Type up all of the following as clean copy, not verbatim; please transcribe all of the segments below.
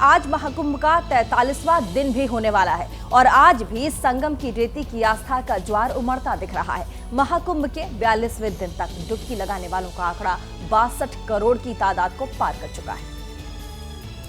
आज महाकुंभ का 43वां दिन भी होने वाला है और आज भी संगम की रेती की आस्था का ज्वार उमड़ता दिख रहा है। महाकुंभ के 42वें दिन तक डुबकी लगाने वालों का आंकड़ा 62 करोड़ की तादाद को पार कर चुका है।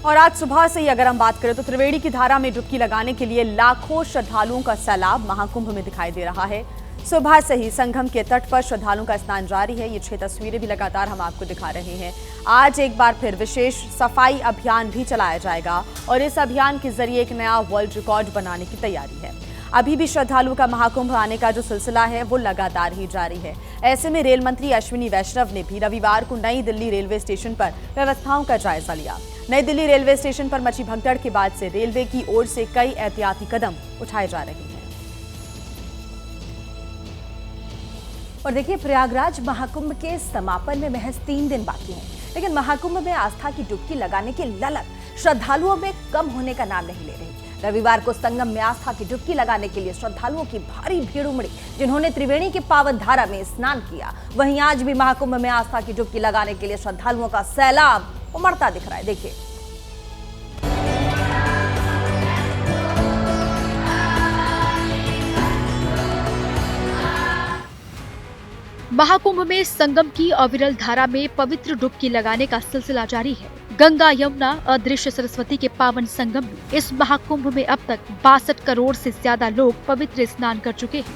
और आज सुबह से ही अगर हम बात करें तो त्रिवेणी की धारा में डुबकी लगाने के लिए लाखों श्रद्धालुओं का सैलाब महाकुंभ में दिखाई दे रहा है। सुबह से ही संगम के तट पर श्रद्धालुओं का स्नान जारी है। ये 6 तस्वीरें भी लगातार हम आपको दिखा रहे हैं। आज एक बार फिर विशेष सफाई अभियान भी चलाया जाएगा और इस अभियान के जरिए एक नया वर्ल्ड रिकॉर्ड बनाने की तैयारी है। अभी भी श्रद्धालुओं का महाकुंभ आने का जो सिलसिला है वो लगातार ही जारी है। ऐसे में रेल मंत्री अश्विनी वैष्णव ने भी रविवार को नई दिल्ली रेलवे स्टेशन पर व्यवस्थाओं का जायजा लिया। नई दिल्ली रेलवे स्टेशन पर मची भगदड़ के बाद से रेलवे की ओर से कई एहतियाती कदम उठाए जा रहे हैं। और देखिए, प्रयागराज महाकुंभ के समापन में महज 3 दिन बाकी हैं, लेकिन महाकुंभ में आस्था की डुबकी लगाने की ललक श्रद्धालुओं में कम होने का नाम नहीं ले रही। रविवार को संगम में आस्था की डुबकी लगाने के लिए श्रद्धालुओं की भारी भीड़ उमड़ी, जिन्होंने त्रिवेणी की पावन धारा में स्नान किया। वहीं आज भी महाकुंभ में आस्था की डुबकी लगाने के लिए श्रद्धालुओं का सैलाब उमड़ता दिख रहा है। देखिए, महाकुंभ में संगम की अविरल धारा में पवित्र डुबकी लगाने का सिलसिला जारी है। गंगा यमुना अदृश्य सरस्वती के पावन संगम में इस महाकुंभ में अब तक 62 करोड़ से ज्यादा लोग पवित्र स्नान कर चुके हैं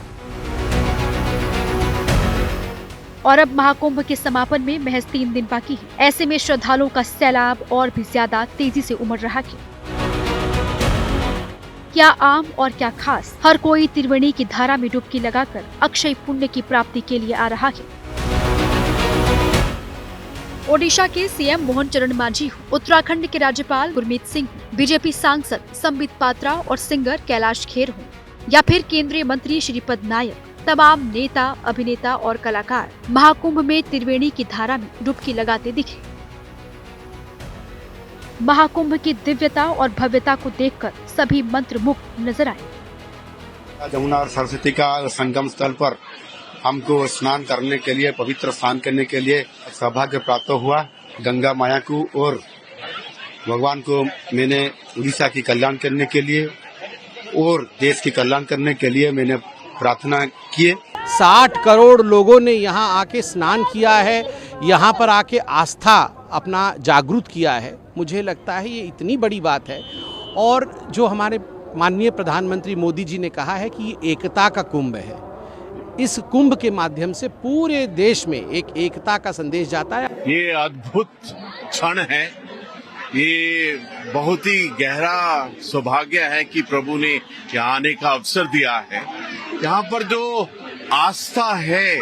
और अब महाकुंभ के समापन में महज 3 दिन बाकी है। ऐसे में श्रद्धालुओं का सैलाब और भी ज्यादा तेजी से उमड़ रहा है। क्या आम और क्या खास, हर कोई त्रिवेणी की धारा में डुबकी लगाकर अक्षय पुण्य की प्राप्ति के लिए आ रहा है। ओडिशा के सीएम मोहन चरण मांझी, उत्तराखंड के राज्यपाल गुरमीत सिंह, बीजेपी सांसद संबित पात्रा और सिंगर कैलाश खेर हों या फिर केंद्रीय मंत्री श्रीपद नायक, तमाम नेता, अभिनेता और कलाकार महाकुंभ में त्रिवेणी की धारा में डुबकी लगाते दिखे। महाकुंभ की दिव्यता और भव्यता को देखकर सभी मंत्रमुग्ध नजर आए। यमुना और सरस्वती का संगम स्थल पर हमको स्नान करने के लिए, पवित्र स्नान करने के लिए सौभाग्य प्राप्त हुआ। गंगा माया को और भगवान को मैंने उड़ीसा की कल्याण करने के लिए और देश की कल्याण करने के लिए मैंने प्रार्थना किए। 60 करोड़ लोगों ने यहाँ आके स्नान किया है, यहाँ पर आके आस्था अपना जागृत किया है। मुझे लगता है ये इतनी बड़ी बात है। और जो हमारे माननीय प्रधानमंत्री मोदी जी ने कहा है कि ये एकता का कुंभ है, इस कुंभ के माध्यम से पूरे देश में एक एकता का संदेश जाता है। ये अद्भुत क्षण है, ये बहुत ही गहरा सौभाग्य है कि प्रभु ने यहाँ आने का अवसर दिया है। यहाँ पर जो आस्था है,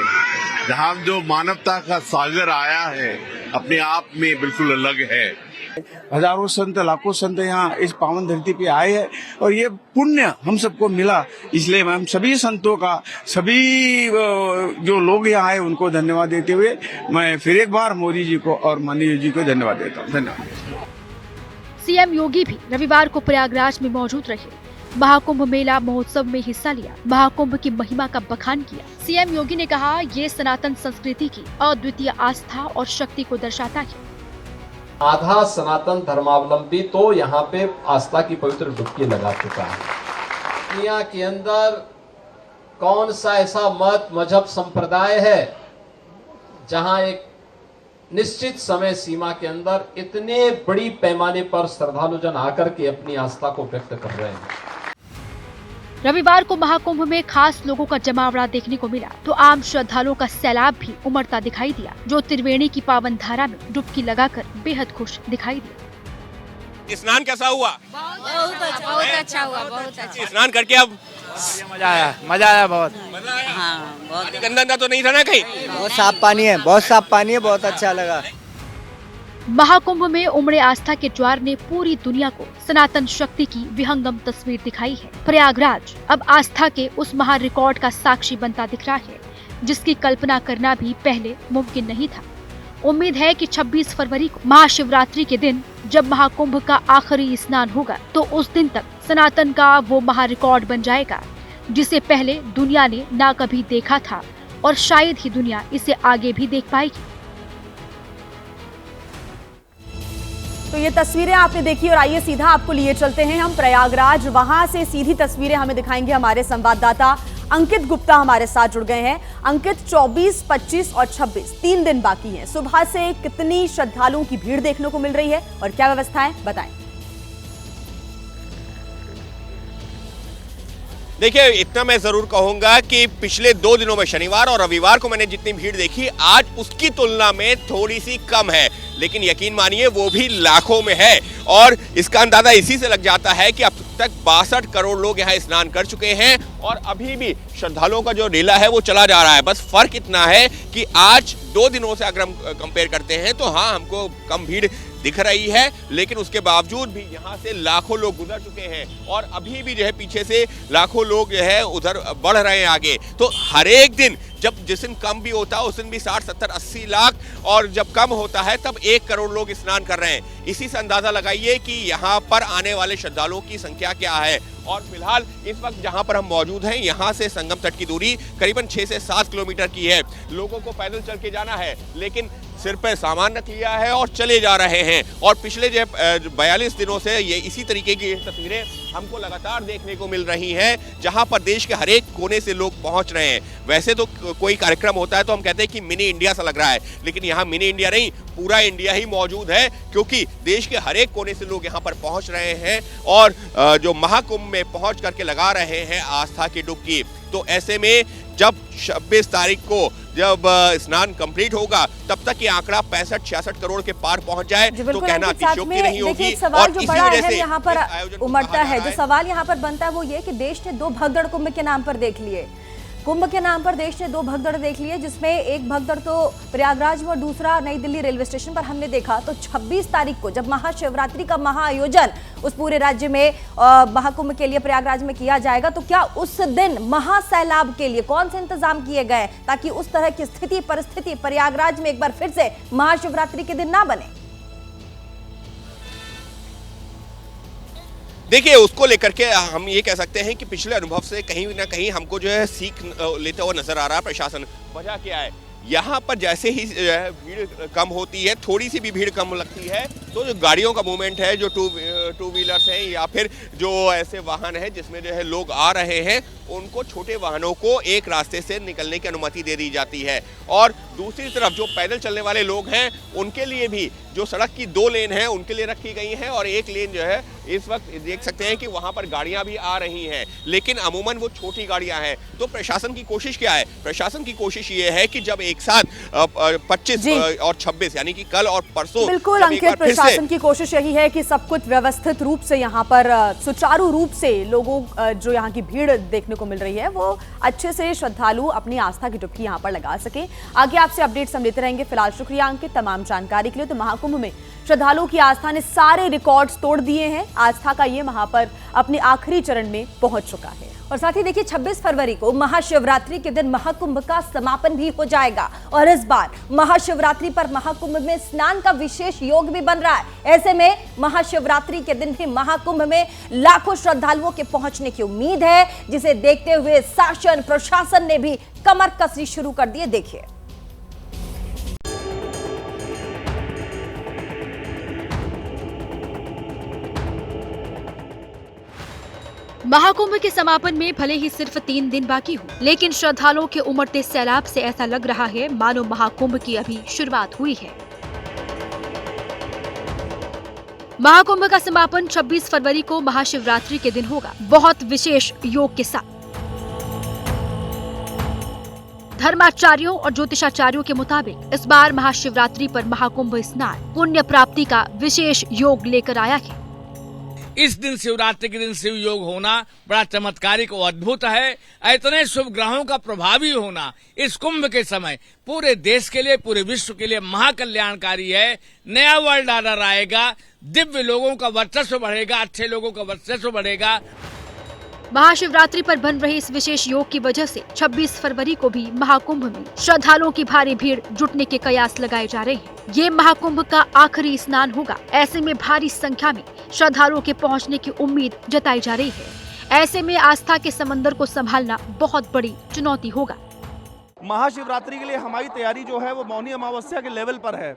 जहाँ जो मानवता का सागर आया है, अपने आप में बिल्कुल अलग है। हजारों संत, लाखों संत यहाँ इस पावन धरती पे आए हैं और ये पुण्य हम सबको मिला। इसलिए मैं सभी संतों का, सभी जो लोग यहाँ आए उनको धन्यवाद देते हुए मैं फिर एक बार मोदी जी को और माननीय जी को धन्यवाद देता हूँ। धन्यवाद। सीएम योगी भी रविवार को प्रयागराज में मौजूद रहे। महाकुंभ मेला महोत्सव में हिस्सा लिया, महाकुंभ की महिमा का बखान किया। सीएम योगी ने कहा, ये सनातन संस्कृति की अद्वितीय आस्था और शक्ति को दर्शाता है। आधा सनातन धर्मावलंबी तो यहाँ पे आस्था की पवित्र डुबकी लगा चुका है। दुनिया के अंदर कौन सा ऐसा मत, मजहब, संप्रदाय है जहाँ एक निश्चित समय सीमा के अंदर इतने बड़ी पैमाने पर श्रद्धालु जन आकर के अपनी आस्था को व्यक्त कर रहे हैं। रविवार को महाकुंभ में खास लोगों का जमावड़ा देखने को मिला तो आम श्रद्धालुओं का सैलाब भी उमड़ता दिखाई दिया, जो त्रिवेणी की पावन धारा में डुबकी लगाकर बेहद खुश दिखाई दिया। स्नान कैसा हुआ? बहुत अच्छा हुआ, बहुत अच्छा। स्नान करके अब मजा आया बहुत। हाँ, बहुत गंदा तो नहीं था ना कहीं? बहुत साफ पानी है, बहुत साफ पानी है, बहुत अच्छा लगा। महाकुंभ में उमड़े आस्था के ज्वार ने पूरी दुनिया को सनातन शक्ति की विहंगम तस्वीर दिखाई है। प्रयागराज अब आस्था के उस महा रिकॉर्ड का साक्षी बनता दिख रहा है, जिसकी कल्पना करना भी पहले मुमकिन नहीं था। उम्मीद है कि 26 फरवरी को महाशिवरात्रि के दिन जब महाकुंभ का आखिरी स्नान होगा तो उस दिन तक सनातन का वो महा रिकॉर्ड बन जाएगा, जिसे पहले दुनिया ने ना कभी देखा था और शायद ही दुनिया इसे आगे भी देख पाएगी। तो ये तस्वीरें आपने देखी और आइए सीधा आपको लिए चलते हैं हम प्रयागराज। वहां से सीधी तस्वीरें हमें दिखाएंगे हमारे संवाददाता अंकित गुप्ता हमारे साथ जुड़ गए हैं। अंकित, 24, 25 और 26 3 दिन बाकी हैं। सुबह से कितनी श्रद्धालुओं की भीड़ देखने को मिल रही है और क्या व्यवस्थाएं, बताएं। देखिए, इतना मैं जरूर कहूंगा कि पिछले 2 दिनों में शनिवार और रविवार को मैंने जितनी भीड़ देखी, आज उसकी तुलना में थोड़ी सी कम है, लेकिन यकीन मानिए वो भी लाखों में है। और इसका अंदाजा इसी से लग जाता है कि अब तक 62 करोड़ लोग यहाँ स्नान कर चुके हैं और अभी भी श्रद्धालुओं का जो लीला है वो चला जा रहा है। बस फर्क इतना है कि आज 2 दिनों से अगर हम कंपेयर करते हैं तो हाँ, हमको कम भीड़ दिख रही है, लेकिन उसके बावजूद भी यहाँ से लाखों लोग गुजर चुके हैं और अभी भी जो है पीछे से लाखों लोग जो है उधर बढ़ रहे हैं आगे। तो हर एक दिन जब जिस दिन कम भी होता है उस दिन भी 60, 70, 80 लाख और जब कम होता है तब 1 करोड़ लोग स्नान कर रहे हैं। इसी से अंदाजा लगाइए कि यहाँ पर आने वाले श्रद्धालुओं की संख्या क्या है। और फिलहाल इस वक्त जहाँ पर हम मौजूद हैं, यहाँ से संगम तट की दूरी करीबन 6 से 7 किलोमीटर की है। लोगों को पैदल चल के जाना है, लेकिन सिर पे सामान रख लिया है और चले जा रहे हैं। और पिछले जो 42 दिनों से ये इसी तरीके की तस्वीरें हमको लगातार देखने को मिल रही हैं, जहां पर देश के हर एक कोने से लोग पहुंच रहे हैं। वैसे तो कोई कार्यक्रम होता है तो हम कहते हैं कि मिनी इंडिया सा लग रहा है, लेकिन यहाँ मिनी इंडिया नहीं, पूरा इंडिया ही मौजूद है, क्योंकि देश के हर एक कोने से लोग यहाँ पर पहुंच रहे हैं और जो महाकुंभ में पहुंच करके लगा रहे हैं आस्था की डुबकी। तो ऐसे में जब 26 तारीख को जब स्नान कंप्लीट होगा, तब तक ये आंकड़ा 65-66 करोड़ के पार पहुंच जाए तो कहना अतिशयोक्ति नहीं होगी। और इसी वजह से यहाँ पर उमड़ता है, जो सवाल यहाँ पर बनता है वो ये कि देश ने 2 भगदड़ कुंभ के नाम पर देख लिए। कुंभ के नाम पर देश ने 2 भगदड़ देख लिए, जिसमें एक भगदड़ तो प्रयागराज में और दूसरा नई दिल्ली रेलवे स्टेशन पर हमने देखा। तो 26 तारीख को जब महाशिवरात्रि का महाआयोजन उस पूरे राज्य में महाकुंभ के लिए प्रयागराज में किया जाएगा, तो क्या उस दिन महासैलाब के लिए कौन से इंतजाम किए गए ताकि उस तरह की स्थिति परिस्थिति प्रयागराज में एक बार फिर से महाशिवरात्रि के दिन ना बने? देखिए, उसको लेकर के हम ये कह सकते हैं कि पिछले अनुभव से कहीं ना कहीं हमको जो है सीख लेते हुए नजर आ रहा है प्रशासन। वजह क्या है, यहाँ पर जैसे ही भीड़ कम होती है, थोड़ी सी भी भीड़ कम लगती है, तो जो गाड़ियों का मूवमेंट है, जो टू व्हीलर्स हैं या फिर जो ऐसे वाहन है जिसमें जो है लोग आ रहे हैं, उनको छोटे वाहनों को एक रास्ते से निकलने की अनुमति दे दी जाती है। और दूसरी तरफ जो पैदल चलने वाले लोग हैं उनके लिए भी जो सड़क की 2 लेन है उनके लिए रखी गई हैं और एक लेन जो है इस वक्त देख सकते हैं कि वहां पर गाड़ियां भी आ रही हैं, लेकिन अमूमन वो छोटी गाड़ियां हैं। तो प्रशासन की कोशिश क्या है? प्रशासन की कोशिश ये है कि जब एक साथ 25 और 26 यानी कि कल और परसों, बिल्कुल अंकित, प्रशासन की कोशिश यही है कि सब कुछ व्यवस्थित रूप से यहाँ पर सुचारू रूप से लोगों जो यहाँ की भीड़ देखने को मिल रही है वो अच्छे से श्रद्धालु अपनी आस्था की डुबकी यहाँ पर लगा सके। आगे आपसे अपडेट्स हम लेते रहेंगे। फिलहाल शुक्रिया अंकित तमाम जानकारी के लिए। तो महाकुंभ में श्रद्धालुओं की आस्था ने सारे रिकॉर्ड्स तोड़ दिए हैं। आस्था का ये महापर्व अपने आखिरी चरण में पहुंच चुका है। और साथ ही देखिए, 26 फरवरी को महाशिवरात्रि के दिन महाकुंभ का समापन भी हो जाएगा और इस बार महाशिवरात्रि पर महाकुंभ में स्नान का विशेष योग भी बन रहा है। ऐसे में महाशिवरात्रि के दिन भी महाकुंभ में लाखों श्रद्धालुओं के पहुंचने की उम्मीद है, जिसे देखते हुए शासन प्रशासन ने भी कमर कसनी शुरू कर दी है। देखिए, महाकुंभ के समापन में भले ही सिर्फ 3 दिन बाकी हो, लेकिन श्रद्धालुओं के उमड़ते सैलाब से ऐसा लग रहा है मानो महाकुंभ की अभी शुरुआत हुई है। महाकुंभ का समापन 26 फरवरी को महाशिवरात्रि के दिन होगा, बहुत विशेष योग के साथ। धर्माचार्यों और ज्योतिषाचार्यों के मुताबिक इस बार महाशिवरात्रि पर महाकुंभ स्नान पुण्य प्राप्ति का विशेष योग लेकर आया है। इस दिन शिवरात्रि के दिन शिव योग होना बड़ा चमत्कारिक और अद्भुत है। इतने शुभ ग्रहों का प्रभावी होना इस कुंभ के समय पूरे देश के लिए, पूरे विश्व के लिए महाकल्याणकारी है। नया वर्ल्ड ऑर्डर आएगा, दिव्य लोगों का वर्चस्व बढ़ेगा, अच्छे लोगों का वर्चस्व बढ़ेगा। महाशिवरात्रि पर बन रहे इस विशेष योग की वजह से 26 फरवरी को भी महाकुंभ में श्रद्धालुओं की भारी भीड़ जुटने के कयास लगाए जा रहे हैं। ये महाकुंभ का आखिरी स्नान होगा, ऐसे में भारी संख्या में श्रद्धालुओं के पहुंचने की उम्मीद जताई जा रही है। ऐसे में आस्था के समंदर को संभालना बहुत बड़ी चुनौती होगा। महाशिवरात्रि के लिए हमारी तैयारी जो है वो मौनी अमावस्या के लेवल पर है।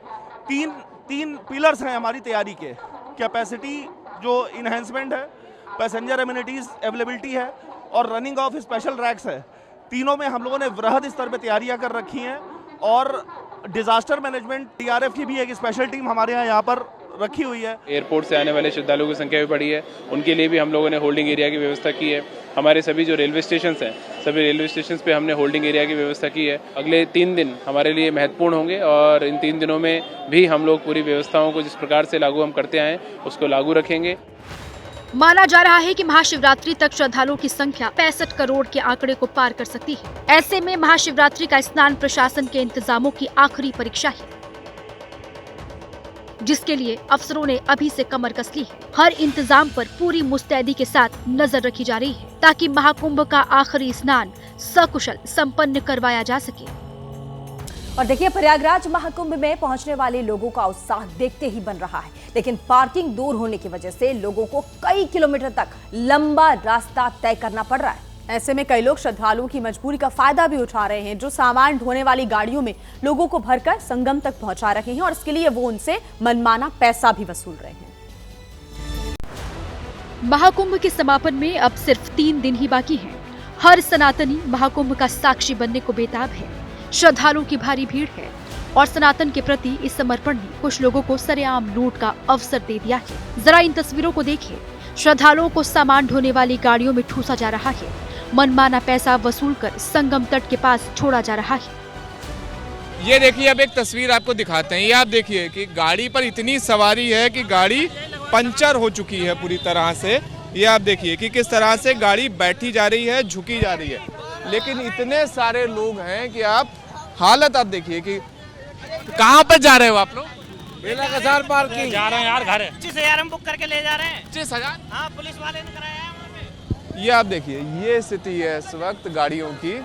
तीन पिलर्स हैं हमारी तैयारी के। कैपेसिटी जो इन्हेंसमेंट है, पैसेंजर एमिनिटीज़ अवेलेबिलिटी है और रनिंग ऑफ स्पेशल रैक्स है। तीनों में हम लोगों ने वृहद स्तर पे तैयारियां कर रखी हैं और डिजास्टर मैनेजमेंट DRF की भी एक स्पेशल टीम हमारे यहाँ पर रखी हुई है। एयरपोर्ट से आने वाले श्रद्धालुओं की संख्या भी बढ़ी है, उनके लिए भी हम लोगों ने होल्डिंग एरिया की व्यवस्था की है। हमारे सभी जो रेलवे स्टेशन हैं, सभी रेलवे स्टेशन पे हमने होल्डिंग एरिया की व्यवस्था की है। अगले 3 दिन हमारे लिए महत्वपूर्ण होंगे और इन 3 दिनों में भी हम लोग पूरी व्यवस्थाओं को जिस प्रकार से लागू हम करते आए उसको लागू रखेंगे। माना जा रहा है कि महाशिवरात्रि तक श्रद्धालुओं की संख्या 65 करोड़ के आंकड़े को पार कर सकती है। ऐसे में महाशिवरात्रि का स्नान प्रशासन के इंतजामों की आखिरी परीक्षा है, जिसके लिए अफसरों ने अभी से कमर कस ली है। हर इंतजाम पर पूरी मुस्तैदी के साथ नजर रखी जा रही है ताकि महाकुंभ का आखिरी स्नान सकुशल संपन्न करवाया जा सके। और देखिए, प्रयागराज महाकुंभ में पहुंचने वाले लोगों का उत्साह देखते ही बन रहा है, लेकिन पार्किंग दूर होने की वजह से लोगों को कई किलोमीटर तक लंबा रास्ता तय करना पड़ रहा है। ऐसे में कई लोग श्रद्धालुओं की मजबूरी का फायदा भी उठा रहे हैं, जो सामान ढोने वाली गाड़ियों में लोगों को भरकर संगम तक पहुंचा रहे हैं और इसके लिए वो उनसे मनमाना पैसा भी वसूल रहे हैं। महाकुंभ के समापन में अब सिर्फ 3 दिन ही बाकी हैं। हर सनातनी महाकुंभ का साक्षी बनने को बेताब है। श्रद्धालुओं की भारी भीड़ है और सनातन के प्रति इस समर्पण ने कुछ लोगों को सरेआम लूट का अवसर दे दिया है। जरा इन तस्वीरों को देखिए। श्रद्धालुओं को सामान ढोने वाली गाड़ियों में ठूसा जा रहा है, मनमाना पैसा वसूलकर संगम तट के पास छोड़ा जा रहा है। ये देखिए, अब एक तस्वीर आपको दिखाते हैं। ये आप देखिए कि गाड़ी पर इतनी सवारी है कि गाड़ी पंचर हो चुकी है पूरी तरह से। ये आप देखिए कि किस तरह से गाड़ी बैठी जा रही है, झुकी जा रही है, लेकिन इतने सारे लोग हैं कि आप हालत आप देखिए कि कहाँ पर जा रहे हो आप लोग? बेला कसार पार्किंग जा रहे हैं यार घर। 25,000 हम बुक करके ले जा रहे हैं। 25,000? हाँ, पुलिस वाले ने कराया है वहाँ पे। ये आप देखिए, ये स्थिति है इस वक्त गाड़ियों की।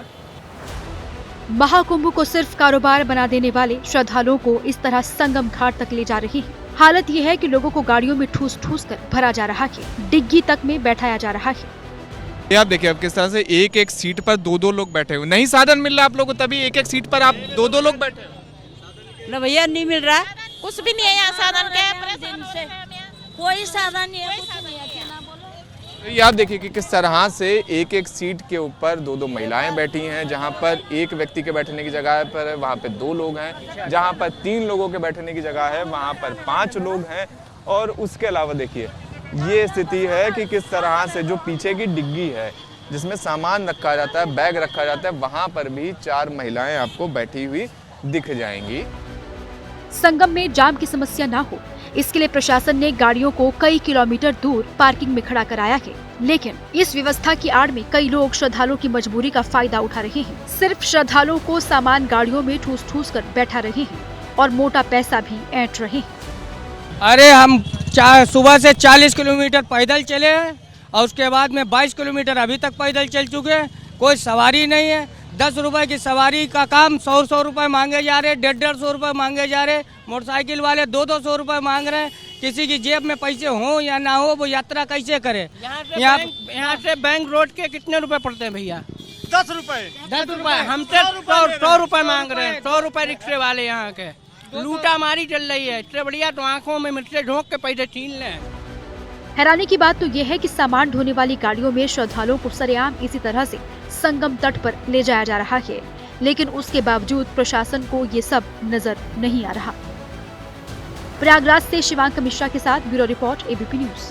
महाकुंभ को सिर्फ कारोबार बना देने वाले श्रद्धालुओं को इस तरह संगम घाट तक ले जा रही है। हालत ये है कि लोगों को गाड़ियों में ठूस ठूस कर भरा जा रहा है, डिग्गी तक में बैठाया जा रहा है। ये आप देखिए अब किस तरह से एक सीट पर 2-2 लोग बैठे हुए। नहीं साधन मिल रहा आप लोगों को, तभी एक सीट पर आप 2-2 लोग बैठे हो। न भैया, नहीं मिल रहा, कुछ भी नहीं है यहाँ साधन का, दिन से कोई साधन नहीं है, कुछ नहीं है। ये आप देखिए कि किस तरह से एक सीट के ऊपर 2-2 महिलाएं बैठी हैं। जहां पर एक व्यक्ति के बैठने की जगह पर वहां पे 2 लोग हैं, जहां पर 3 लोगों के बैठने की जगह है वहां पर 5 लोग हैं। और उसके अलावा देखिए ये स्थिति है कि किस तरह से जो पीछे की डिग्गी है जिसमें सामान रखा जाता है, बैग रखा जाता है, वहां पर भी 4 महिलाएं आपको बैठी हुई दिख जाएंगी। संगम में जाम की समस्या ना हो, इसके लिए प्रशासन ने गाड़ियों को कई किलोमीटर दूर पार्किंग में खड़ा कराया है, लेकिन इस व्यवस्था की आड़ में कई लोग श्रद्धालुओं की मजबूरी का फायदा उठा रहे हैं। सिर्फ श्रद्धालुओं को सामान गाड़ियों में ठूस ठूस कर बैठा रहे हैं और मोटा पैसा भी ऐंठ रहे हैं। अरे हम सुबह से 40 किलोमीटर पैदल चले हैं और उसके बाद में 22 किलोमीटर अभी तक पैदल चल चुके हैं। कोई सवारी नहीं है। 10 रुपए की सवारी का काम 100 रुपए मांगे जा रहे, 150 रुपए मांगे जा रहे। मोटरसाइकिल वाले 200 रुपए मांग रहे हैं। किसी की जेब में पैसे हो या ना हो, वो यात्रा कैसे करे? यहाँ से बैंक रोड के कितने रुपए पड़ते हैं भैया? 10 रुपए। 10 रुपए। हम तो 100 रुपए मांग रहे हैं। 100 रुपए रिक्शे वाले यहाँ के। लूटा मारी चल रही है। इससे बढ़िया तो आंखों में मिर्चे झोंक के पैसे छीन लें। हैरानी की बात तो ये है कि सामान ढोने वाली गाड़ियों में श्रद्धालुओं को सरेआम इसी तरह से संगम तट पर ले जाया जा रहा है, लेकिन उसके बावजूद प्रशासन को ये सब नजर नहीं आ रहा। प्रयागराज से शिवांक मिश्रा के साथ ब्यूरो रिपोर्ट, एबीपी न्यूज।